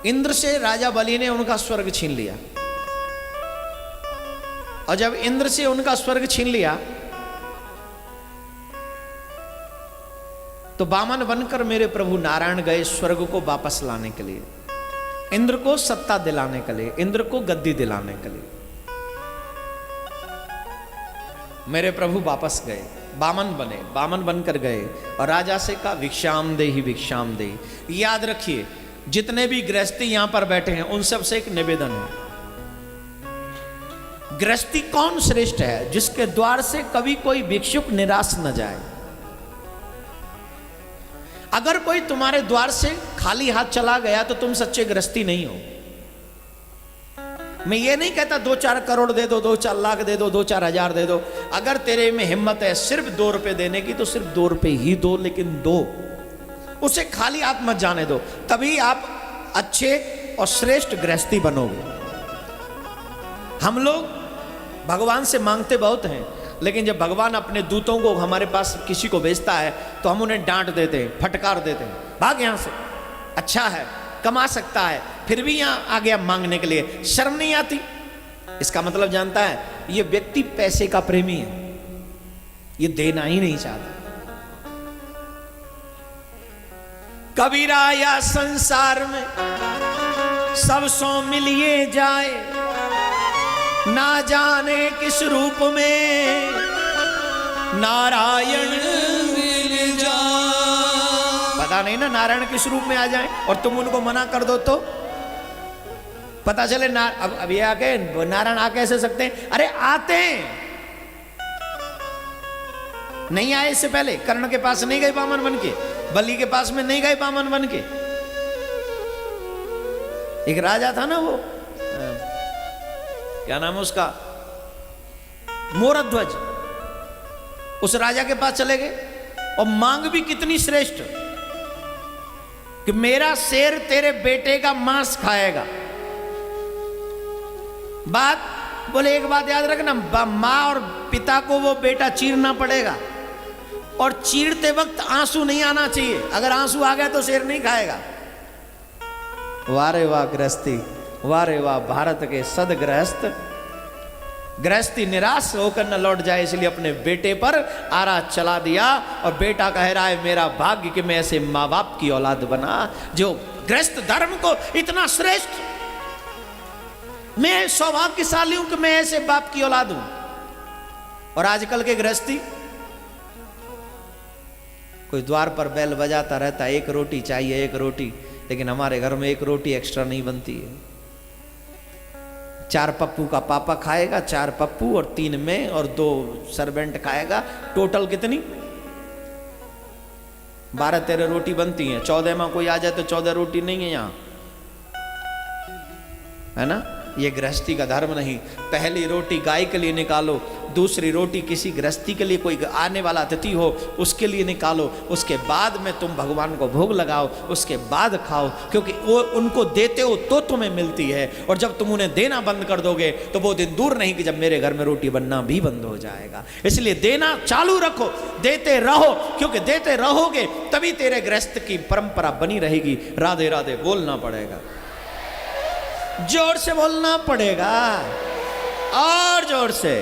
इंद्र से राजा बलि ने उनका स्वर्ग छीन लिया, और जब इंद्र से उनका स्वर्ग छीन लिया तो वामन बनकर मेरे प्रभु नारायण गए स्वर्ग को वापस लाने के लिए, इंद्र को सत्ता दिलाने के लिए, इंद्र को गद्दी दिलाने के लिए। मेरे प्रभु वापस गए, वामन बने, वामन बनकर गए और राजा से कहा भिक्षाम दे ही भिक्षाम दे। याद रखिए जितने भी गृहस्थी यहां पर बैठे हैं उन सब से एक निवेदन है, गृहस्थी कौन श्रेष्ठ है? जिसके द्वार से कभी कोई भिक्षुक निराश न जाए। अगर कोई तुम्हारे द्वार से खाली हाथ चला गया तो तुम सच्चे गृहस्थी नहीं हो। मैं ये नहीं कहता 2-4 करोड़ दे दो, 2-4 लाख दे दो, 2-4 हजार दे दो। अगर तेरे में हिम्मत है सिर्फ 2 रुपए देने की तो सिर्फ 2 रुपए ही दो, लेकिन दो, उसे खाली हाथ मत जाने दो, तभी आप अच्छे और श्रेष्ठ गृहस्थी बनोगे। हम लोग भगवान से मांगते बहुत हैं, लेकिन जब भगवान अपने दूतों को हमारे पास किसी को भेजता है तो हम उन्हें डांट देते हैं, फटकार देते हैं, भाग यहां से, अच्छा है कमा सकता है, फिर भी यहां आ गया मांगने के लिए, शर्म नहीं आती? इसका मतलब जानता है ये व्यक्ति पैसे का प्रेमी है, ये देना ही नहीं चाहता। कबीरा या संसार में सब सौ मिलिए जाए, ना जाने किस रूप में नारायण मिल जाए। पता नहीं ना नारायण किस रूप में आ जाए और तुम उनको मना कर दो तो पता चले अब ये आके नारायण आ कैसे सकते हैं? अरे आते हैं, नहीं आए इससे पहले, कर्ण के पास नहीं गए वामन बन के, बलि के पास में नहीं गए वामन बन के। एक राजा था ना, वो क्या नाम है उसका, मोरध्वज, उस राजा के पास चले गए और मांग भी कितनी श्रेष्ठ कि मेरा शेर तेरे बेटे का मांस खाएगा। बात बोले एक बात याद रखना, मां और पिता को वो बेटा चीरना पड़ेगा और चीरते वक्त आंसू नहीं आना चाहिए, अगर आंसू आ गया तो शेर नहीं खाएगा। वाह रे वाह गृहस्थी, वाह रे वाह भारत के सदगृहस्थ। गृहस्थी निराश होकर न लौट जाए, इसलिए अपने बेटे पर आरा चला दिया और बेटा कह रहा है मेरा भाग्य कि मैं ऐसे माँ बाप की औलाद बना जो गृहस्थ धर्म को इतना श्रेष्ठ, मैं सौभाग्यशाली हूं कि मैं ऐसे बाप की औलाद हूं। और आजकल के गृहस्थी, कोई द्वार पर बैल बजाता रहता, एक रोटी चाहिए, एक रोटी, लेकिन हमारे घर में एक रोटी एक्स्ट्रा नहीं बनती है। 4 पप्पू का पापा खाएगा, 4 पप्पू और 3 में और 2 सर्वेंट खाएगा, टोटल कितनी 12-13 रोटी बनती हैं। 14 में कोई आ जाए तो 14 रोटी नहीं है यहाँ, है ना? ये गृहस्थी का धर्म नहीं। पहली रोटी गाय के लिए निकालो, दूसरी रोटी किसी गृहस्थी के लिए, कोई आने वाला अतिथि हो उसके लिए निकालो, उसके बाद में तुम भगवान को भोग लगाओ, उसके बाद खाओ, क्योंकि वो उनको देते हो तो तुम्हें मिलती है। और जब तुम उन्हें देना बंद कर दोगे तो वो दिन दूर नहीं कि जब मेरे घर में रोटी बनना भी बंद हो जाएगा। इसलिए देना चालू रखो, देते रहो, क्योंकि देते रहोगे तभी तेरे गृहस्थ की परंपरा बनी रहेगी। राधे राधे बोलना पड़ेगा, जोर से बोलना पड़ेगा और जोर से।